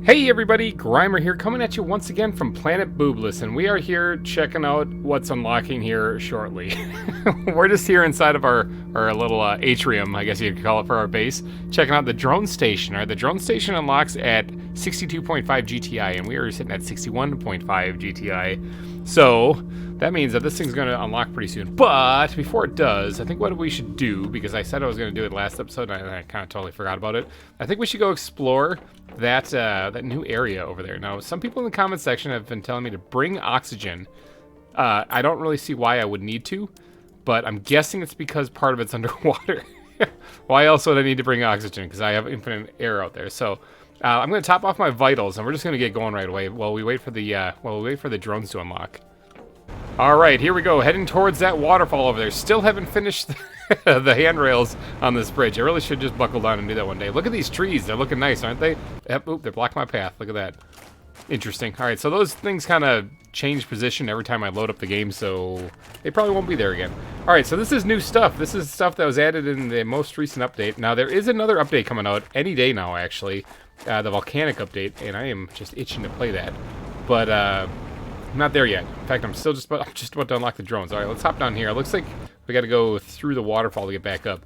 Hey everybody, GReimer here, coming at you once again from Planet Boobless, and we are here checking out what's unlocking here shortly. We're just here inside of our little atrium, I guess you could call it, for our base, checking out the drone station. Alright, the drone station unlocks at 62.5 GTI, and we are sitting at 61.5 GTI. So that means that this thing's going to unlock pretty soon. But before it does, I think what we should do, because I said I was going to do it last episode, and I kind of totally forgot about it. I think we should go explore that new area over there. Now, some people in the comment section have been telling me to bring oxygen. I don't really see why I would need to, but I'm guessing it's because part of it's underwater. Why else would I need to bring oxygen? Because I have infinite air out there. So I'm going to top off my vitals, and we're just going to get going right away while we wait for the drones to unlock. All right, here we go, heading towards that waterfall over there. Still haven't finished the handrails on this bridge. I really should just buckle down and do that one day. Look at these trees. They're looking nice, aren't they? Yep, oop, they're blocking my path. Look at that. Interesting. All right, so those things kind of change position every time I load up the game, so they probably won't be there again. All right, so this is new stuff. This is stuff that was added in the most recent update. Now, there is another update coming out any day now, actually, the volcanic update, and I am just itching to play that. But I'm not there yet. In fact, I'm just about to unlock the drones. All right, let's hop down here. It looks like we got to go through the waterfall to get back up.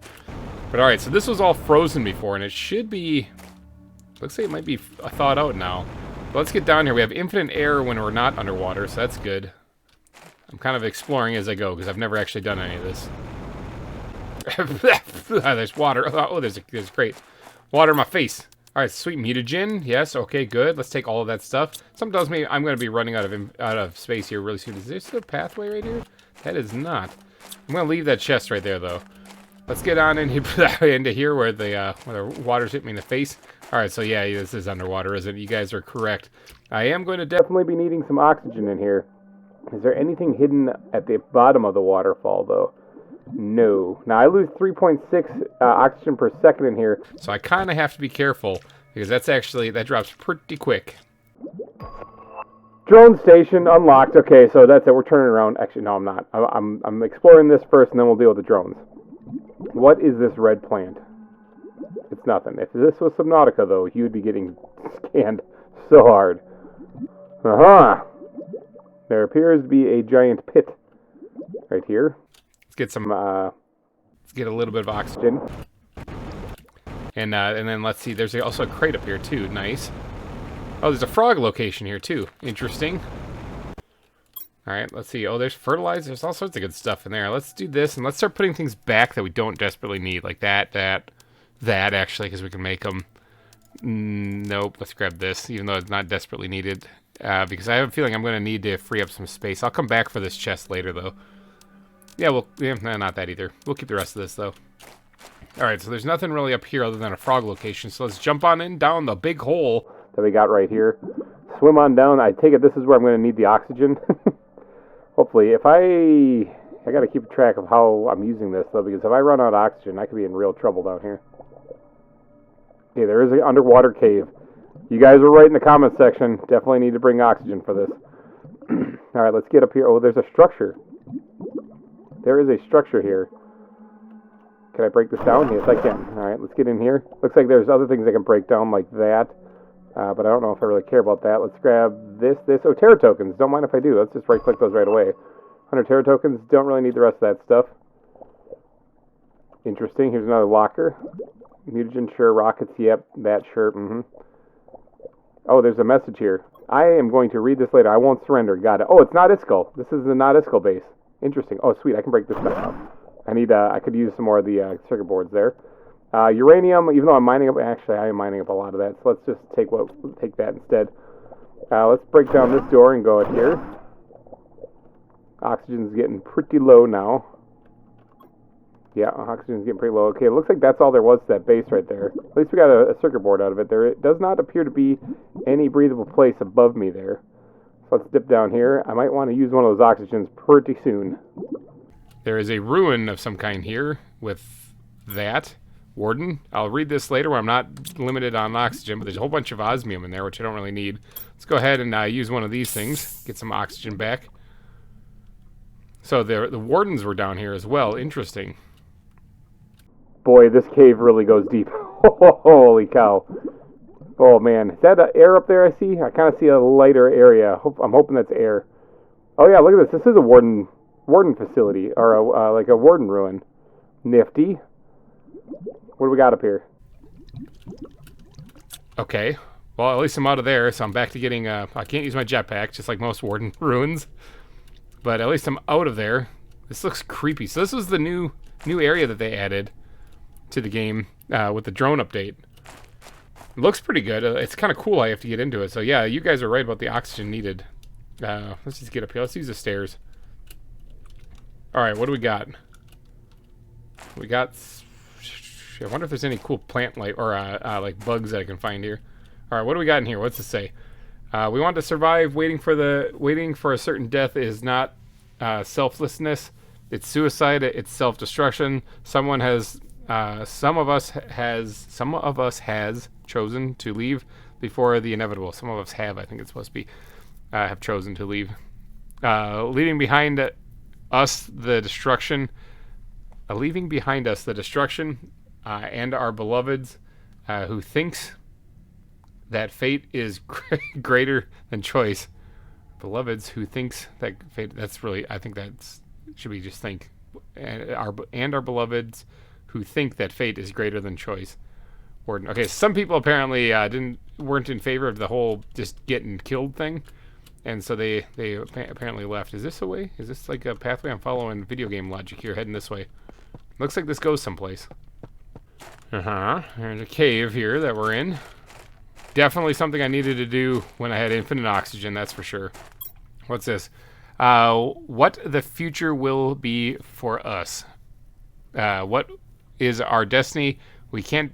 But all right, so this was all frozen before, and it should be... Looks like it might be thawed out now. But let's get down here. We have infinite air when we're not underwater, so that's good. I'm kind of exploring as I go, because I've never actually done any of this. There's water. Oh, there's great. Water in my face. All right, sweet mutagen. Yes, okay, good. Let's take all of that stuff. Something tells me I'm going to be running out of space here really soon. Is this a pathway right here? That is not. I'm going to leave that chest right there, though. Let's get on into here where the water's hit me in the face. All right, so yeah, this is underwater, isn't it? You guys are correct. I am going to definitely be needing some oxygen in here. Is there anything hidden at the bottom of the waterfall, though? No. Now, I lose 3.6 oxygen per second in here, so I kind of have to be careful, because that drops pretty quick. Drone station unlocked. Okay, so that's it. We're turning around. Actually, no, I'm not. I'm exploring this first, and then we'll deal with the drones. What is this red plant? It's nothing. If this was Subnautica, though, you would be getting scanned so hard. There appears to be a giant pit right here. Let's get some, let's get a little bit of oxygen. And then let's see, there's also a crate up here too, nice. Oh, there's a frog location here too, interesting. Alright, let's see, oh, there's fertilizer, there's all sorts of good stuff in there. Let's do this, and let's start putting things back that we don't desperately need, like that actually, because we can make them. Nope, let's grab this, even though it's not desperately needed, because I have a feeling I'm going to need to free up some space. I'll come back for this chest later, though. Yeah, not that either. We'll keep the rest of this, though. Alright, so there's nothing really up here other than a frog location, so let's jump on in down the big hole that we got right here. Swim on down. I take it this is where I'm going to need the oxygen. Hopefully, if I got to keep track of how I'm using this, though, because if I run out of oxygen, I could be in real trouble down here. Okay, there is an underwater cave. You guys were right in the comment section. Definitely need to bring oxygen for this. Alright, let's get up here. Oh, there's a structure. There is a structure here. Can I break this down? Yes, I can. Alright, let's get in here. Looks like there's other things I can break down like that. But I don't know if I really care about that. Let's grab this. Oh, terra tokens. Don't mind if I do. Let's just right-click those right away. 100 terra tokens. Don't really need the rest of that stuff. Interesting. Here's another locker. Mutagen, sure. Rockets, yep. That, sure. Oh, there's a message here. I am going to read this later. I won't surrender. Got it. Oh, it's not Iskall. This is the not Iskall base. Interesting. Oh, sweet. I can break this stuff up. I could use some more of the circuit boards there. Uranium, even though I'm mining up, actually I am mining up a lot of that, so let's just take that instead. Let's break down this door and go out here. Oxygen's getting pretty low now. Yeah, oxygen's getting pretty low. Okay, it looks like that's all there was to that base right there. At least we got a circuit board out of it. There does not appear to be any breathable place above me there. So let's dip down here. I might want to use one of those oxygens pretty soon. There is a ruin of some kind here with that. Warden. I'll read this later where I'm not limited on oxygen, but there's a whole bunch of osmium in there, which I don't really need. Let's go ahead and use one of these things. Get some oxygen back. So the wardens were down here as well. Interesting. Boy, this cave really goes deep. Holy cow. Oh man, is that air up there? I see. I kind of see a lighter area. I'm hoping that's air. Oh yeah, look at this. This is a warden facility, or like a warden ruin. Nifty. What do we got up here? Okay. Well, at least I'm out of there, so I'm back to getting. I can't use my jetpack, just like most warden ruins. But at least I'm out of there. This looks creepy. So this was the new area that they added to the game with the drone update. It looks pretty good. It's kind of cool. I have to get into it. So yeah, you guys are right about the oxygen needed. Let's just get up here. Let's use the stairs. All right, what do we got? We got. I wonder if there's any cool plant life or like bugs that I can find here. All right, what do we got in here? What's it say? We want to survive. Waiting for a certain death is not selflessness. It's suicide. It's self-destruction. Some of us has chosen to leave before the inevitable. Some of us have. I think it's supposed to be have chosen to leave, leaving behind us the destruction. Leaving behind us the destruction, and our beloveds, who thinks that fate is greater than choice. Beloveds who thinks that fate. That's really. I think that's should be just think, and our beloveds who think that fate is greater than choice. Warden. Okay, some people apparently weren't in favor of the whole just getting killed thing, and so they apparently left. Is this a way? Is this like a pathway? I'm following video game logic here, heading this way. Looks like this goes someplace. There's a cave here that we're in. Definitely something I needed to do when I had infinite oxygen, that's for sure. What's this? What the future will be for us. What is our destiny? We can't.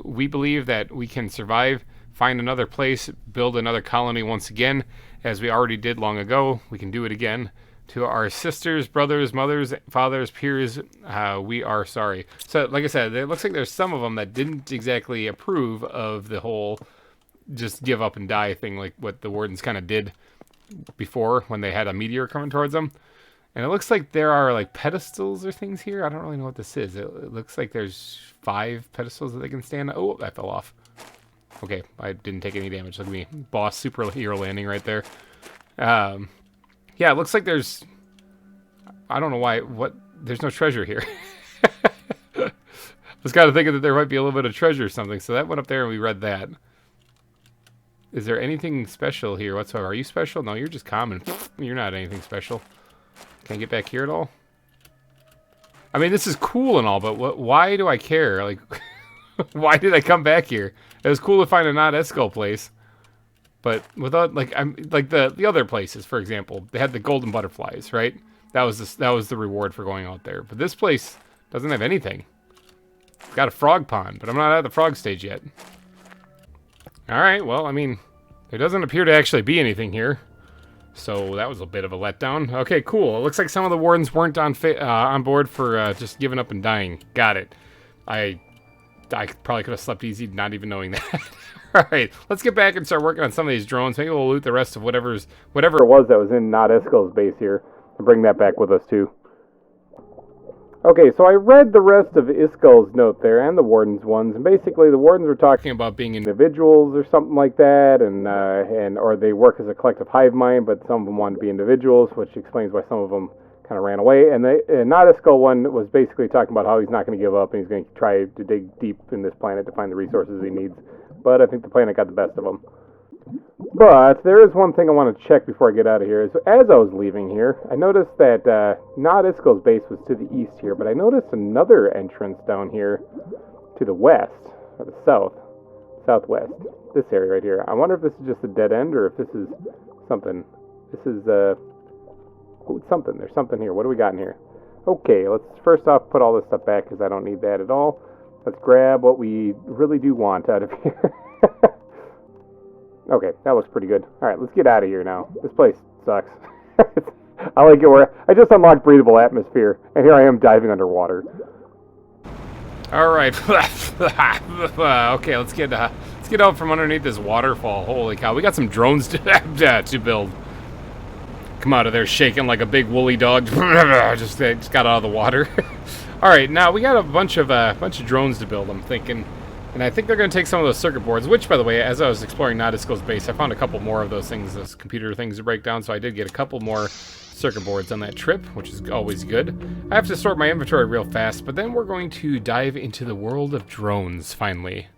We believe that we can survive, find another place, build another colony once again, as we already did long ago. We can do it again. To our sisters, brothers, mothers, fathers, peers, we are sorry. So, like I said, it looks like there's some of them that didn't exactly approve of the whole just give up and die thing, like what the wardens kind of did before when they had a meteor coming towards them. And it looks like there are like pedestals or things here. I don't really know what this is. It looks like there's 5 pedestals that they can stand on. Oh, that fell off. Okay, I didn't take any damage. Look at me. Boss superhero landing right there. Yeah, it looks like there's... I don't know why... There's no treasure here. I was kind of thinking that there might be a little bit of treasure or something. So that went up there and we read that. Is there anything special here whatsoever? Are you special? No, you're just common. You're not anything special. Can I get back here at all? I mean, this is cool and all, but why do I care? Like, why did I come back here? It was cool to find a not Esco place. But without the other places, for example, they had the golden butterflies, right? That was the reward for going out there. But this place doesn't have anything. It's got a frog pond, but I'm not at the frog stage yet. All right, well, I mean, there doesn't appear to actually be anything here, so that was a bit of a letdown. Okay, cool. It looks like some of the wardens weren't on board for just giving up and dying. Got it. I probably could have slept easy, not even knowing that. All right, let's get back and start working on some of these drones. Maybe we'll loot the rest of whatever it was that was in Not Esco's base here, and bring that back with us too. Okay, so I read the rest of Isco's note there and the Warden's ones, and basically the Wardens were talking about being individuals or something like that, or they work as a collective hive mind, but some of them want to be individuals, which explains why some of them kind of ran away. And the Not Isco one was basically talking about how he's not going to give up and he's going to try to dig deep in this planet to find the resources he needs. But I think the planet got the best of him. But there is one thing I want to check before I get out of here. So as I was leaving here, I noticed that Not Isco's base was to the east here, but I noticed another entrance down here to the west, or the southwest. This area right here. I wonder if this is just a dead end or if this is something. This is something. There's something here. What do we got in here? Okay, let's first off put all this stuff back because I don't need that at all. Let's grab what we really do want out of here. Okay, that looks pretty good. Alright, let's get out of here now. This place sucks. I like it where I just unlocked breathable atmosphere, and here I am diving underwater. Alright. Okay, let's get out from underneath this waterfall. Holy cow, we got some drones to build. Come out of there shaking like a big woolly dog. just got out of the water. Alright, now we got a bunch of drones to build, I'm thinking. And I think they're going to take some of those circuit boards, which, by the way, as I was exploring Nautisko's base, I found a couple more of those things, those computer things to break down, so I did get a couple more circuit boards on that trip, which is always good. I have to sort my inventory real fast, but then we're going to dive into the world of drones, finally.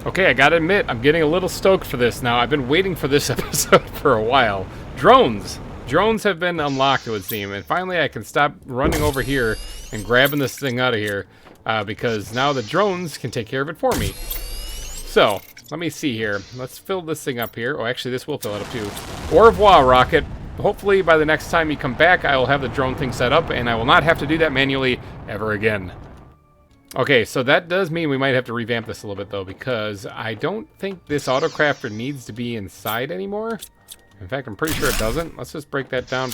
Okay, I gotta admit, I'm getting a little stoked for this now. I've been waiting for this episode for a while. Drones! Drones have been unlocked, it would seem, and finally I can stop running over here and grabbing this thing out of here. Because now the drones can take care of it for me. So, let me see here. Let's fill this thing up here. Oh, actually, this will fill it up too. Au revoir, rocket. Hopefully, by the next time you come back, I will have the drone thing set up, and I will not have to do that manually ever again. Okay, so that does mean we might have to revamp this a little bit, though, because I don't think this autocrafter needs to be inside anymore. In fact, I'm pretty sure it doesn't. Let's just break that down,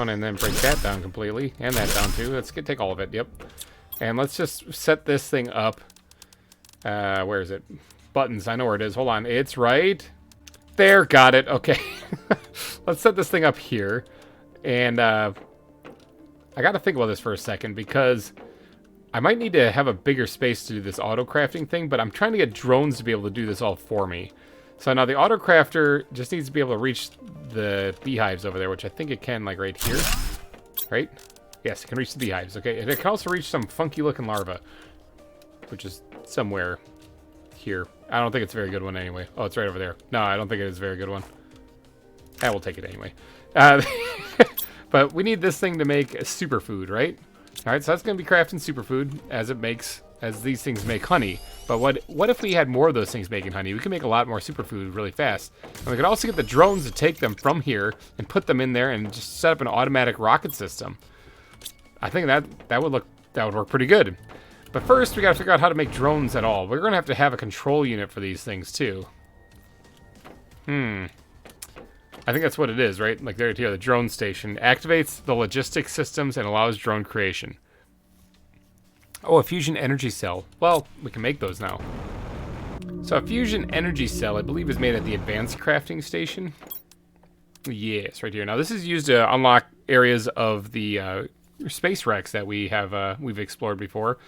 and then break that down completely, and that down too. Let's take all of it, yep. And let's just set this thing up. Where is it? Buttons, I know where it is. Hold on, it's right there. Got it, okay. Let's set this thing up here. And I gotta think about this for a second, because I might need to have a bigger space to do this auto crafting thing, but I'm trying to get drones to be able to do this all for me. So now the auto crafter just needs to be able to reach the beehives over there, which I think it can, like right here, right? Yes, it can reach the beehives, okay? And it can also reach some funky-looking larva, which is somewhere here. I don't think it's a very good one anyway. Oh, it's right over there. No, I don't think it is a very good one. I will take it anyway. But we need this thing to make a superfood, right? All right, so that's going to be crafting superfood as these things make honey. But what if we had more of those things making honey? We could make a lot more superfood really fast. And we could also get the drones to take them from here and put them in there and just set up an automatic rocket system. I think that would work pretty good. But first, we gotta figure out how to make drones at all. We're gonna have a control unit for these things too. I think that's what it is, right? Like there here, the drone station activates the logistics systems and allows drone creation. Oh, a fusion energy cell. Well, we can make those now. So a fusion energy cell, I believe, is made at the advanced crafting station. Yes, right here. Now this is used to unlock areas of the space wrecks that we've explored before,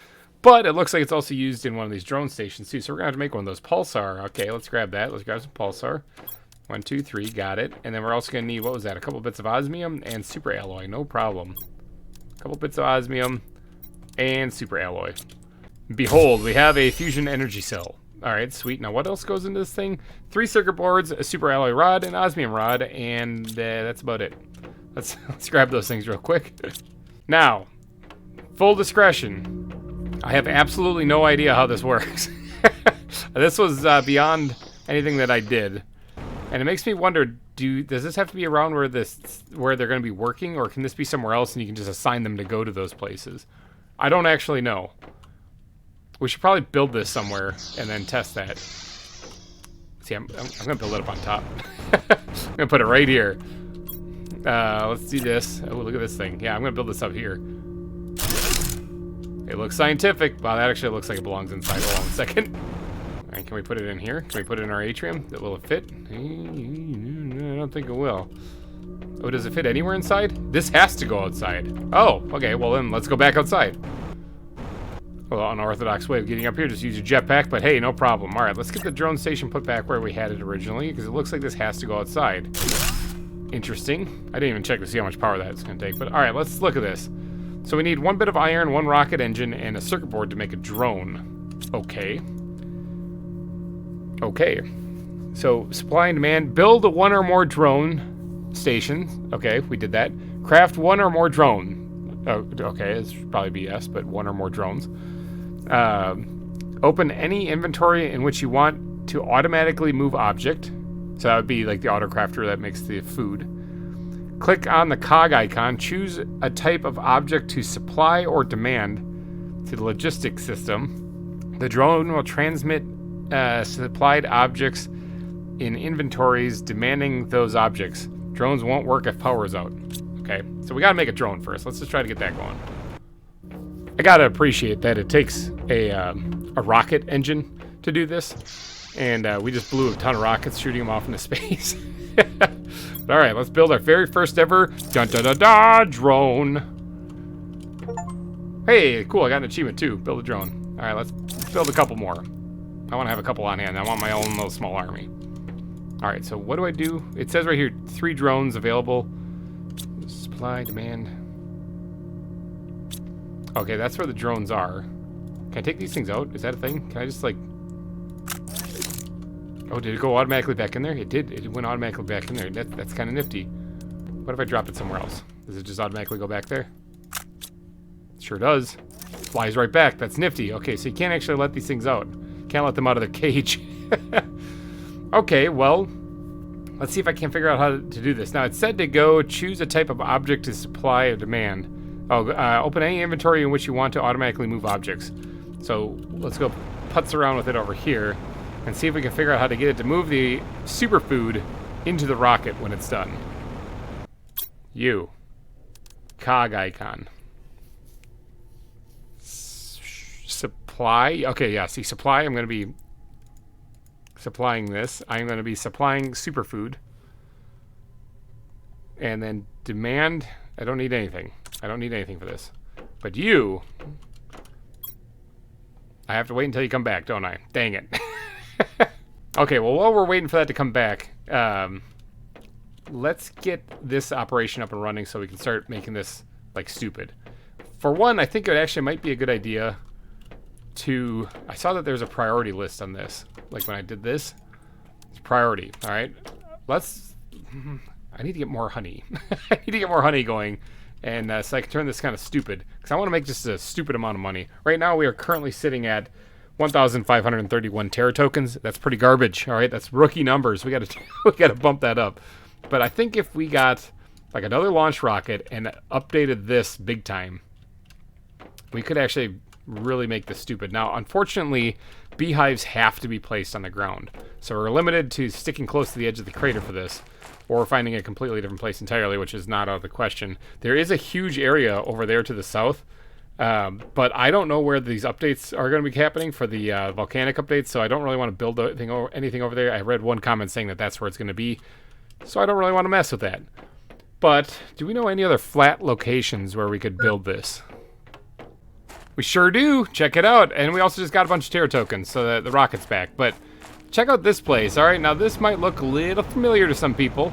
but it looks like it's also used in one of these drone stations too. So we're gonna have to make one of those pulsar. Okay, let's grab that. Let's grab some pulsar. 1, 2, 3, got it. And then we're also gonna need, what was that? A couple bits of osmium and super alloy. No problem. A couple bits of osmium and super alloy. Behold, we have a fusion energy cell. All right, sweet. Now what else goes into this thing? 3 circuit boards, a super alloy rod, an osmium rod, and that's about it. Let's grab those things real quick. Now, full discretion, I have absolutely no idea how this works. This was beyond anything that I did. And it makes me wonder, does this have to be around where they're going to be working, or can this be somewhere else and you can just assign them to go to those places? I don't actually know. We should probably build this somewhere and then test that. See, I'm going to build it up on top. I'm going to put it right here. Let's do this. Oh, look at this thing. Yeah, I'm going to build this up here. It looks scientific. Wow, that actually looks like it belongs inside. Hold on a second. All right, can we put it in here? Can we put it in our atrium? Will it fit? I don't think it will. Oh, does it fit anywhere inside? This has to go outside. Oh, okay. Well, then let's go back outside. Well, unorthodox way of getting up here, just use your jetpack, but hey, no problem. All right, let's get the drone station put back where we had it originally, because it looks like this has to go outside. Interesting. I didn't even check to see how much power that's going to take, but all right, let's look at this. So we need 1 bit of iron, 1 rocket engine, and a circuit board to make a drone. Okay. Okay. So supply and demand. Build 1 or more drone stations. Okay, we did that. Craft 1 or more drone. Oh, okay, it's probably BS, but 1 or more drones. Open any inventory in which you want to automatically move object. So that would be like the autocrafter that makes the food. Click on the cog icon. Choose a type of object to supply or demand to the logistics system. The drone will transmit supplied objects in inventories demanding those objects. Drones won't work if power is out. Okay, so we gotta make a drone first. Let's just try to get that going. I gotta appreciate that it takes a rocket engine to do this. And we just blew a ton of rockets shooting them off into space. All right, let's build our very first ever drone. Hey, cool, I got an achievement too. Build a drone. Alright, let's build a couple more. I want to have a couple on hand. I want my own little small army. Alright, so what do I do? It says right here, 3 drones available. Supply, demand. Okay, that's where the drones are. Can I take these things out? Is that a thing? Can I just, like... Oh, did it go automatically back in there? It did. It went automatically back in there. That's kind of nifty. What if I drop it somewhere else? Does it just automatically go back there? It sure does. Flies right back. That's nifty. Okay, so you can't actually let these things out. Can't let them out of their cage. Okay, well, let's see if I can figure out how to do this. Now, it said to go choose a type of object to supply or demand. Oh, open any inventory in which you want to automatically move objects. So let's go putz around with it over here and see if we can figure out how to get it to move the superfood into the rocket when it's done. You. Cog icon. Supply. Okay, yeah, see, supply, I'm going to be supplying this. I'm going to be supplying superfood. And then demand, I don't need anything. I don't need anything for this. But you, I have to wait until you come back, don't I? Dang it. Okay, well, while we're waiting for that to come back, let's get this operation up and running so we can start making this, like, stupid. For one, I think it actually might be a good idea to... I saw that there's a priority list on this. Like, when I did this, it's priority, all right? Let's... I need to get more honey. I need to get more honey going, and so I can turn this kind of stupid, because I want to make just a stupid amount of money. Right now, we are currently sitting at 1,531 Terra tokens. That's pretty garbage, all right? That's rookie numbers. We gotta bump that up. But I think if we got like another launch rocket and updated this big time, we could actually really make this stupid. Now, unfortunately, beehives have to be placed on the ground. So we're limited to sticking close to the edge of the crater for this, or finding a completely different place entirely, which is not out of the question. There is a huge area over there to the south, but I don't know where these updates are going to be happening for the volcanic updates, so I don't really want to build anything over there. I read one comment saying that that's where it's going to be, so I don't really want to mess with that. But do we know any other flat locations where we could build this? We sure do. Check it out. And we also just got a bunch of Terra tokens, so that the rocket's back. But check out this place. All right, now this might look a little familiar to some people,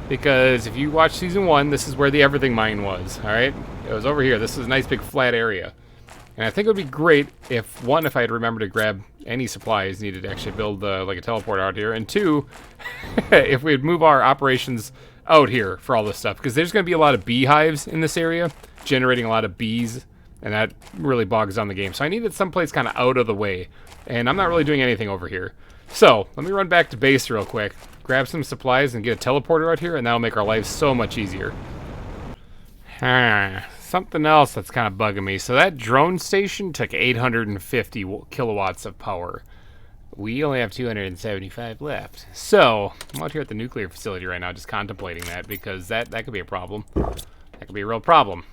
because if you watch Season 1, this is where the Everything Mine was, all right? It was over here. This is a nice big flat area. And I think it would be great if, one, if I had remembered to grab any supplies needed to actually build like a teleporter out here, and two, if we'd move our operations out here for all this stuff, because there's going to be a lot of beehives in this area, generating a lot of bees, and that really bogs down the game. So I needed someplace kind of out of the way, and I'm not really doing anything over here. So let me run back to base real quick, grab some supplies, and get a teleporter out here, and that'll make our lives so much easier. Something else that's kind of bugging me. So that drone station took 850 kilowatts of power. We only have 275 left. So I'm out here at the nuclear facility right now just contemplating that, because that could be a problem. That could be a real problem.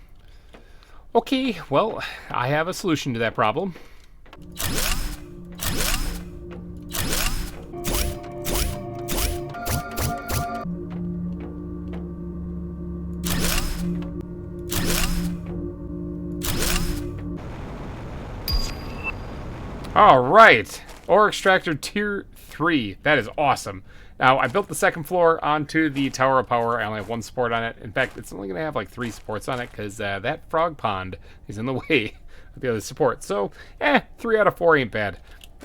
Okay, well, I have a solution to that problem. All right, ore extractor tier 3. That is awesome. Now, I built the second floor onto the tower of power. I only have one support on it. In fact, it's only going to have like 3 supports on it, because that frog pond is in the way of the other support. So, 3 out of 4 ain't bad.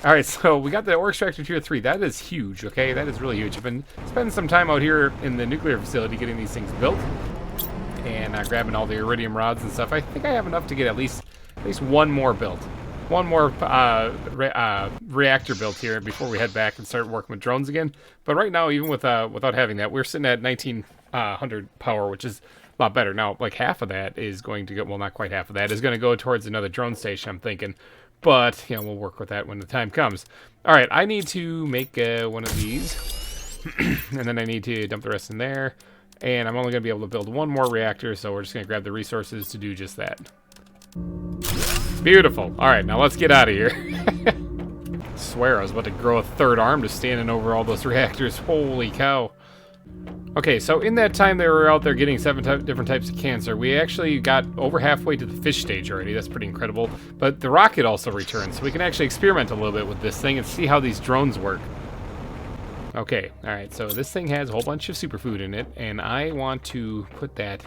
All right, so we got the ore extractor tier 3. That is huge, okay? That is really huge. I've been spending some time out here in the nuclear facility getting these things built, and grabbing all the iridium rods and stuff. I think I have enough to get at least one more built. One more reactor built here before we head back and start working with drones again. But right now, even without having that, we're sitting at 1900 power, which is a lot better. Now, like half of that is going to go, well, not quite half of that, is going to go towards another drone station, I'm thinking. But, you know, we'll work with that when the time comes. All right, I need to make one of these. And then I need to dump the rest in there. And I'm only going to be able to build one more reactor, so we're just going to grab the resources to do just that. Beautiful. All right, now let's get out of here. Swear I was about to grow a third arm just standing over all those reactors. Holy cow. Okay, so in that time they were out there getting different types of cancer, we actually got over halfway to the fish stage already. That's pretty incredible. But the rocket also returned, so we can actually experiment a little bit with this thing and see how these drones work. Okay, alright, so this thing has a whole bunch of superfood in it, and I want to put that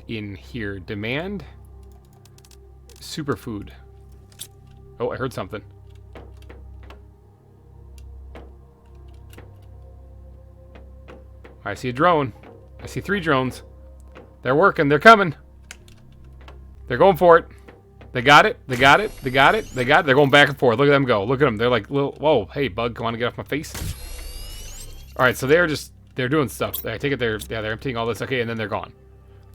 in here. Demand superfood. Oh, I heard something. I see a drone. I see 3 drones. They're working. They're coming. They're going for it. They got it. They got it. They got it. They got it. They're going back and forth. Look at them go. Look at them. They're like little... Whoa. Hey, bug. Come on, get off my face. All right, so they're doing stuff. I take it they're emptying all this. Okay, and then they're gone.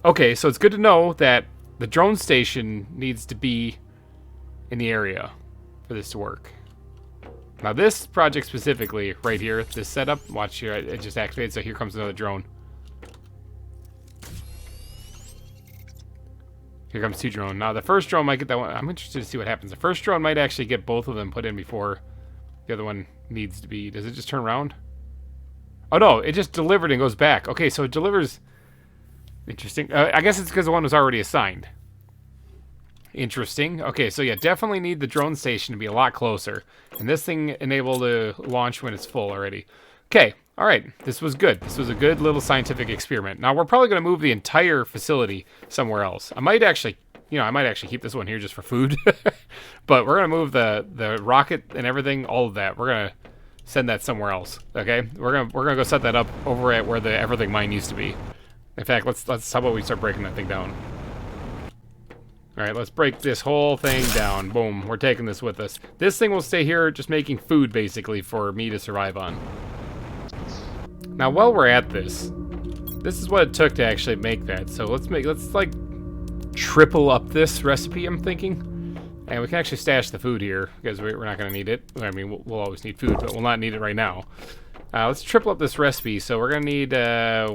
Okay, so it's good to know that the drone station needs to be in the area for this to work. Now this project specifically, right here, this setup, watch here, it just activated, so here comes another drone. Here comes 2 drone. Now the first drone might get that one. I'm interested to see what happens. The first drone might actually get both of them put in before the other one needs to be. Does it just turn around? Oh no, it just delivered and goes back. Okay, so it delivers. Interesting. I guess it's because the one was already assigned. Interesting. Okay, so yeah, definitely need the drone station to be a lot closer. And this thing enabled to launch when it's full already. Okay, all right. This was good. This was a good little scientific experiment. Now, we're probably going to move the entire facility somewhere else. I might actually keep this one here just for food. But we're going to move the rocket and everything, all of that. We're going to send that somewhere else, okay? We're going to go set that up over at where the everything mine used to be. In fact, how about we start breaking that thing down? All right, let's break this whole thing down. Boom, we're taking this with us. This thing will stay here just making food, basically, for me to survive on. Now, while we're at this is what it took to actually make that. So let's like triple up this recipe, I'm thinking. And we can actually stash the food here, because we're not going to need it. I mean, we'll always need food, but we'll not need it right now. Let's triple up this recipe. So we're going to need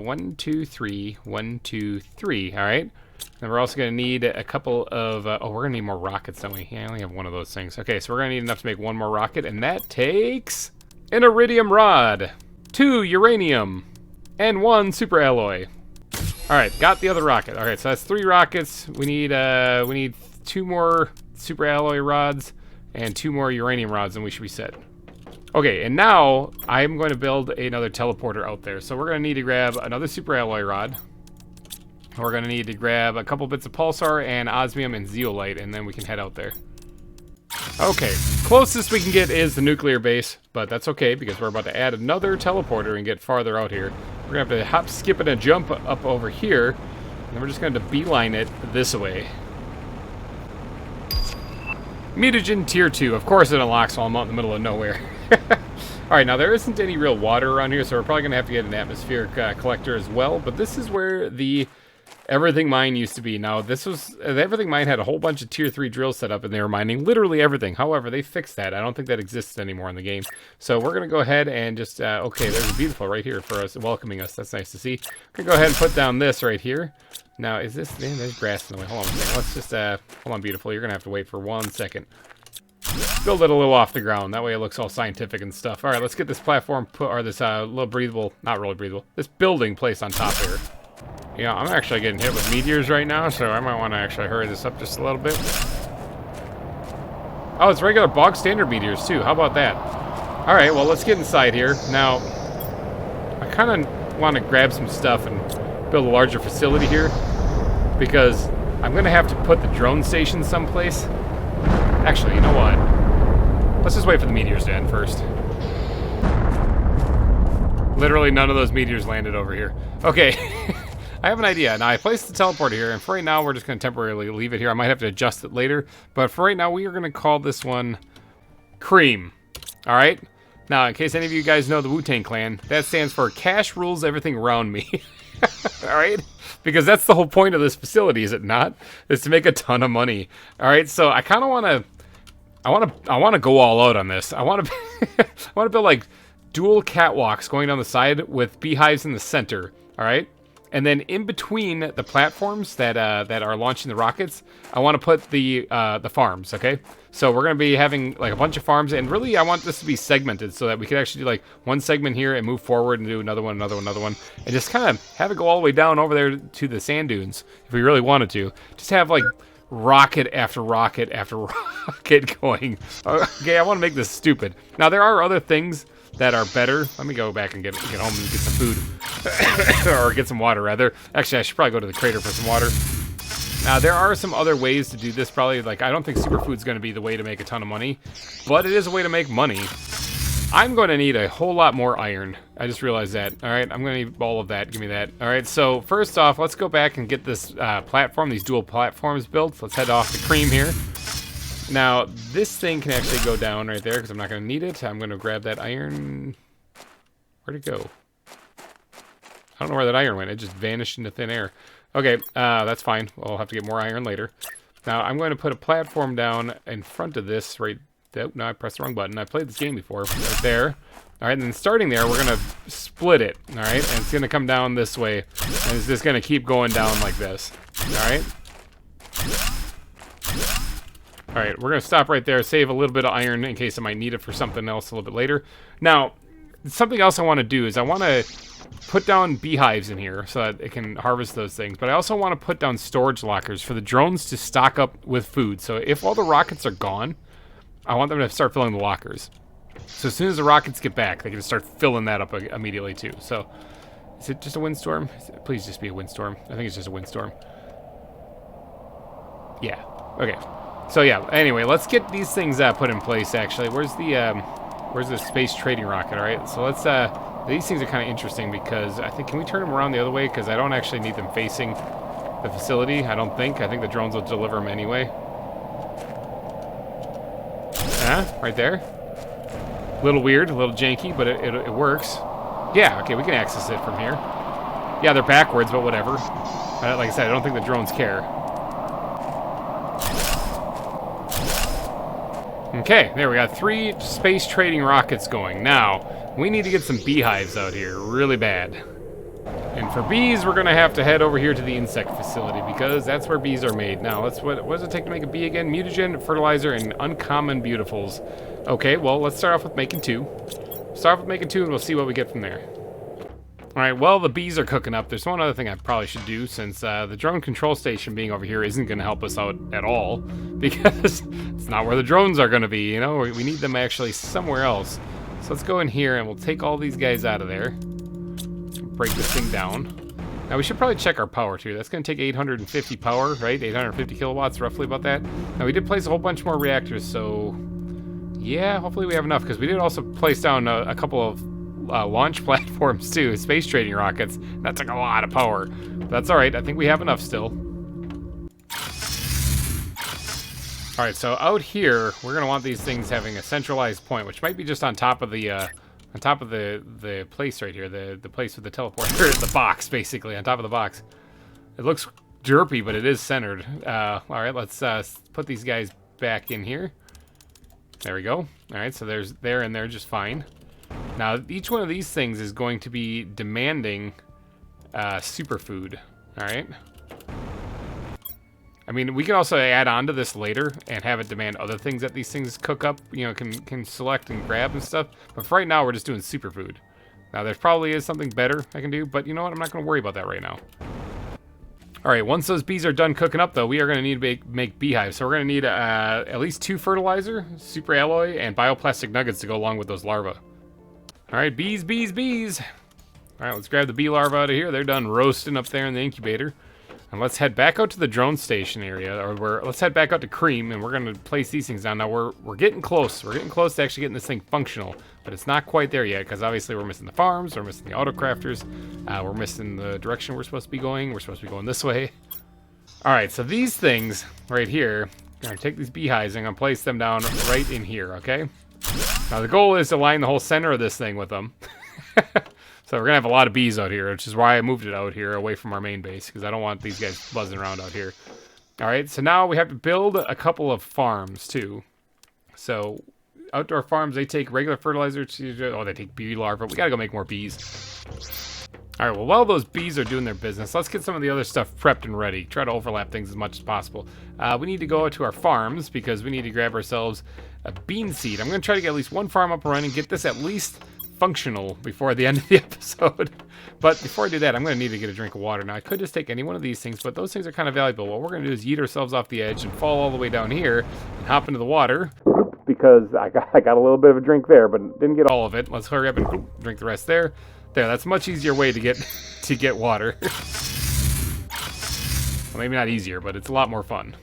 1, 2, 3, 1, 2, 3, all right? And we're also going to need a couple of... we're going to need more rockets, don't we? Yeah, I only have one of those things. Okay, so we're going to need enough to make 1 more rocket, and that takes an iridium rod, 2 uranium, and 1 super alloy. All right, got the other rocket. All right, so that's 3 rockets. We need 2 more super alloy rods and 2 more uranium rods, and we should be set. Okay, and now I'm going to build another teleporter out there. So we're going to need to grab another super alloy rod. We're going to need to grab a couple bits of pulsar and osmium and zeolite, and then we can head out there. Okay, closest we can get is the nuclear base, but that's okay because we're about to add another teleporter and get farther out here. We're going to have to hop, skip, and a jump up over here, and then we're just going to beeline it this way. Mutagen Tier 2. Of course it unlocks while I'm out in the middle of nowhere. Alright, now there isn't any real water around here, so we're probably going to have to get an atmospheric collector as well, but this is where the everything mine used to be. Now, this was... the everything mine had a whole bunch of Tier 3 drills set up, and they were mining literally everything. However, they fixed that. I don't think that exists anymore in the game. So we're going to go ahead and just... okay, there's a beautiful right here for us, welcoming us. That's nice to see. We're going to go ahead and put down this right here. Now, is this... man, there's grass in the way. Hold on a second. Let's just... hold on, beautiful. You're going to have to wait for 1 second. Build it a little off the ground. That way it looks all scientific and stuff. All right, let's get this platform or this little breathable, not really breathable, this building placed on top here. Yeah, I'm actually getting hit with meteors right now, so I might want to actually hurry this up just a little bit. Oh, it's regular bog standard meteors too. How about that? All right, well, let's get inside here. Now, I kind of want to grab some stuff and build a larger facility here because I'm going to have to put the drone station someplace. Actually, you know what? Let's just wait for the meteors to end first. Literally none of those meteors landed over here. Okay, I have an idea. Now, I placed the teleporter here, and for right now, we're just going to temporarily leave it here. I might have to adjust it later, but for right now, we are going to call this one Cream. All right? Now, in case any of you guys know the Wu-Tang Clan, that stands for Cash Rules Everything Around Me. All right? Because that's the whole point of this facility, is it not? Is to make a ton of money. All right, so I kind of want to, I want to go all out on this. I want to, I want to build like dual catwalks going down the side with beehives in the center. All right, And then in between the platforms that that are launching the rockets, I want to put the farms, okay? So we're going to be having like a bunch of farms, and really I want this to be segmented so that we could actually do like one segment here and move forward and do another one, another one, another one, and just kind of have it go all the way down over there to the sand dunes if we really wanted to. Just have like rocket after rocket after rocket going. Okay, I want to make this stupid. Now there are other things that are better. Let me go back and get home and get some food. Or get some water, rather. Actually, I should probably go to the crater for some water. Now, there are some other ways to do this, probably. Like, I don't think superfood's going to be the way to make a ton of money, but it is a way to make money. I'm going to need a whole lot more iron. I just realized that. All right, I'm going to need all of that. Give me that. All right, so first off, let's go back and get this platform, these dual platforms built. Let's head off to Cream here. Now, this thing can actually go down right there because I'm not going to need it. I'm going to grab that iron. Where'd it go? I don't know where that iron went. It just vanished into thin air. Okay, that's fine. We'll have to get more iron later. Now, I'm going to put a platform down in front of this right there. No, I pressed the wrong button. I played this game before. Right there. All right, and then starting there, we're going to split it. All right, and it's going to come down this way. And it's just going to keep going down like this. All right. All right, we're going to stop right there, save a little bit of iron in case I might need it for something else a little bit later. Now, something else I want to do is I want to put down beehives in here so that it can harvest those things. But I also want to put down storage lockers for the drones to stock up with food. So if all the rockets are gone, I want them to start filling the lockers. So as soon as the rockets get back, they can start filling that up immediately too. So is it just a windstorm? Please just be a windstorm. I think it's just a windstorm. Yeah. Okay. So yeah, anyway, let's get these things put in place, actually. Where's the space trading rocket, all right? So let's, these things are kind of interesting because I think, can we turn them around the other way? Because I don't actually need them facing the facility, I don't think. I think the drones will deliver them anyway. Right there. A little weird, a little janky, but it works. Yeah, okay, we can access it from here. Yeah, they're backwards, but whatever. Like I said, I don't think the drones care. Okay, there we got 3 space trading rockets going. Now, we need to get some beehives out here really bad. And for bees, we're gonna have to head over here to the insect facility because that's where bees are made. Now, what does it take to make a bee again? Mutagen, fertilizer, and uncommon beautifuls. Okay, well, let's start off with making 2. Start off with making 2 and we'll see what we get from there. Alright, well, the bees are cooking up. There's one other thing I probably should do, since the drone control station being over here isn't going to help us out at all, because it's not where the drones are going to be, you know? We need them actually somewhere else. So let's go in here, and we'll take all these guys out of there. Break this thing down. Now, we should probably check our power, too. That's going to take 850 power, right? 850 kilowatts, roughly about that. Now, we did place a whole bunch more reactors, so... yeah, hopefully we have enough, because we did also place down a couple of launch platforms too, space trading rockets. That took a lot of power. But that's alright, I think we have enough still. Alright, so out here, we're gonna want these things having a centralized point, which might be just on top of the place right here, the place with the teleporter, the box, basically, on top of the box. It looks derpy, but it is centered. Alright, let's put these guys back in here. There we go. Alright, so they're in there just fine. Now, each one of these things is going to be demanding superfood, all right? I mean, we can also add on to this later and have it demand other things that these things cook up, you know, can select and grab and stuff. But for right now, we're just doing superfood. Now, there probably is something better I can do, but you know what? I'm not going to worry about that right now. All right, once those bees are done cooking up, though, we are going to need to make beehives. So we're going to need at least 2 fertilizer, super alloy, and bioplastic nuggets to go along with those larvae. All right, bees, bees, bees. All right, let's grab the bee larvae out of here. They're done roasting up there in the incubator. And let's head back out to the drone station area, or let's head back out to Cream, and we're going to place these things down. Now, we're getting close. We're getting close to actually getting this thing functional, but it's not quite there yet, because obviously we're missing the farms, we're missing the autocrafters, we're missing the direction we're supposed to be going. We're supposed to be going this way. All right, so these things right here, I'm going to take these beehives, and I'm going to place them down right in here, okay? Now, the goal is to line the whole center of this thing with them. So we're going to have a lot of bees out here, which is why I moved it out here away from our main base, because I don't want these guys buzzing around out here. All right, so now we have to build a couple of farms, too. So outdoor farms, they take regular fertilizer. They take bee larvae. We got to go make more bees. All right, well, while those bees are doing their business, let's get some of the other stuff prepped and ready. Try to overlap things as much as possible. We need to go to our farms because we need to grab ourselves a bean seed. I'm going to try to get at least one farm up and running, get this at least functional before the end of the episode. But before I do that, I'm going to need to get a drink of water. Now, I could just take any one of these things, but those things are kind of valuable. What we're going to do is yeet ourselves off the edge and fall all the way down here and hop into the water. Because I got a little bit of a drink there, but didn't get all of it. Let's hurry up and drink the rest there. There, that's a much easier way to get water. Well, maybe not easier, but it's a lot more fun.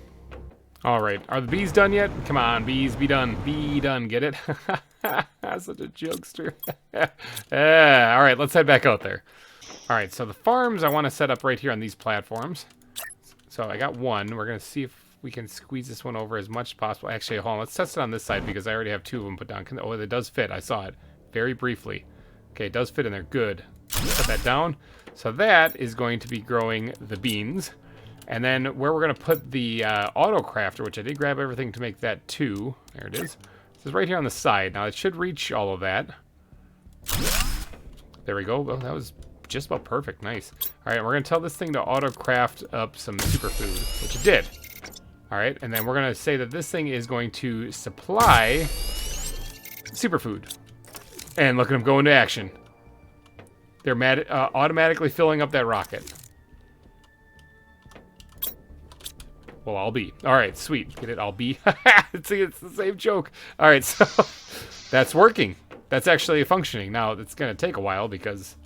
All right, are the bees done yet? Come on, bees, be done. Be done, get it? Such a jokester. All right, let's head back out there. All right, so the farms I want to set up right here on these platforms. So I got one. We're going to see if we can squeeze this one over as much as possible. Actually, hold on, let's test it on this side because I already have two of them put down. Oh, it does fit. I saw it very briefly. Okay, it does fit in there. Good. Put that down. So that is going to be growing the beans. And then where we're going to put the auto crafter, which I did grab everything to make that too. There it is. This is right here on the side. Now it should reach all of that. There we go. Well, that was just about perfect. Nice. All right, we're going to tell this thing to auto craft up some superfood, which it did. All right, and then we're going to say that this thing is going to supply superfood. And look at them go into action. They're automatically filling up that rocket. Well, I'll be. All right, sweet. Get it? I'll be. See, it's the same joke. All right, so that's working. That's actually functioning. Now, it's going to take a while because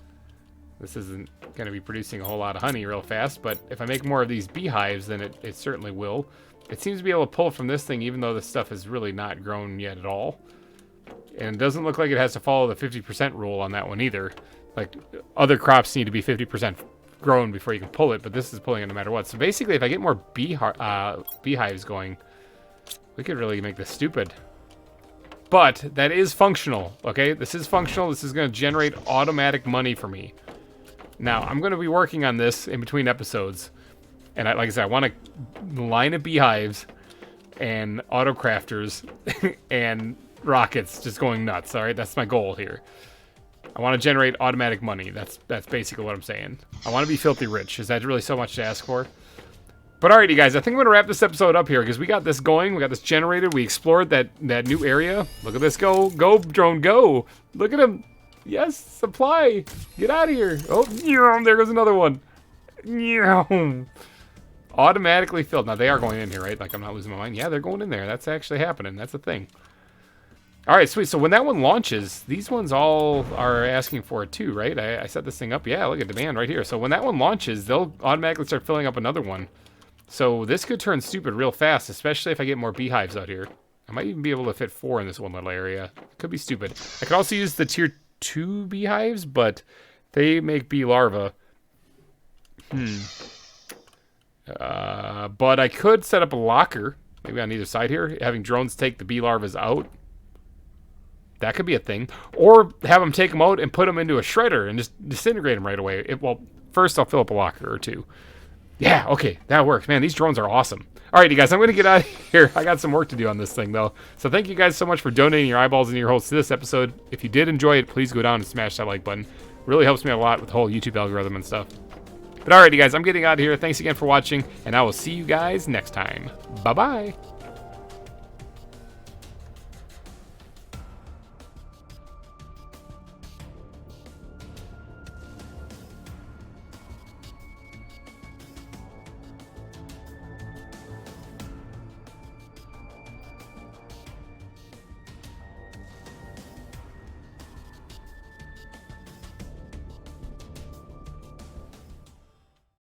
this isn't going to be producing a whole lot of honey real fast. But if I make more of these beehives, then it certainly will. It seems to be able to pull from this thing, even though this stuff is really not grown yet at all. And it doesn't look like it has to follow the 50% rule on that one either. Like, other crops need to be 50% grown before you can pull it, but this is pulling it no matter what. So basically, if I get more beehives going, we could really make this stupid. But that is functional, okay? This is functional. This is going to generate automatic money for me. Now, I'm going to be working on this in between episodes. And like I said, I want a line of beehives and auto crafters and rockets just going nuts. All right, that's my goal here. I want to generate automatic money. That's basically what I'm saying. I want to be filthy rich. Is that really so much to ask for? But alrighty, guys, I think I'm going to wrap this episode up here because we got this going. We got this generated. We explored that new area. Look at this go. Go, drone, go. Look at him. Yes, supply. Get out of here. Oh, there goes another one. Automatically filled. Now, they are going in here, right? Like, I'm not losing my mind. Yeah, they're going in there. That's actually happening. That's a thing. All right, sweet. So when that one launches, these ones all are asking for it too, right? I set this thing up. Yeah, look at demand right here. So when that one launches, they'll automatically start filling up another one. So this could turn stupid real fast, especially if I get more beehives out here. I might even be able to fit 4 in this one little area. It could be stupid. I could also use the tier 2 beehives, but they make bee larvae. But I could set up a locker, maybe on either side here, having drones take the bee larvae out. That could be a thing. Or have them take them out and put them into a shredder and just disintegrate them right away. Well, first I'll fill up a locker or 2. Yeah, okay, that works. Man, these drones are awesome. All right, you guys, I'm going to get out of here. I got some work to do on this thing, though. So thank you guys so much for donating your eyeballs and your holes to this episode. If you did enjoy it, please go down and smash that like button. Really helps me a lot with the whole YouTube algorithm and stuff. But all right, you guys, I'm getting out of here. Thanks again for watching, and I will see you guys next time. Bye-bye.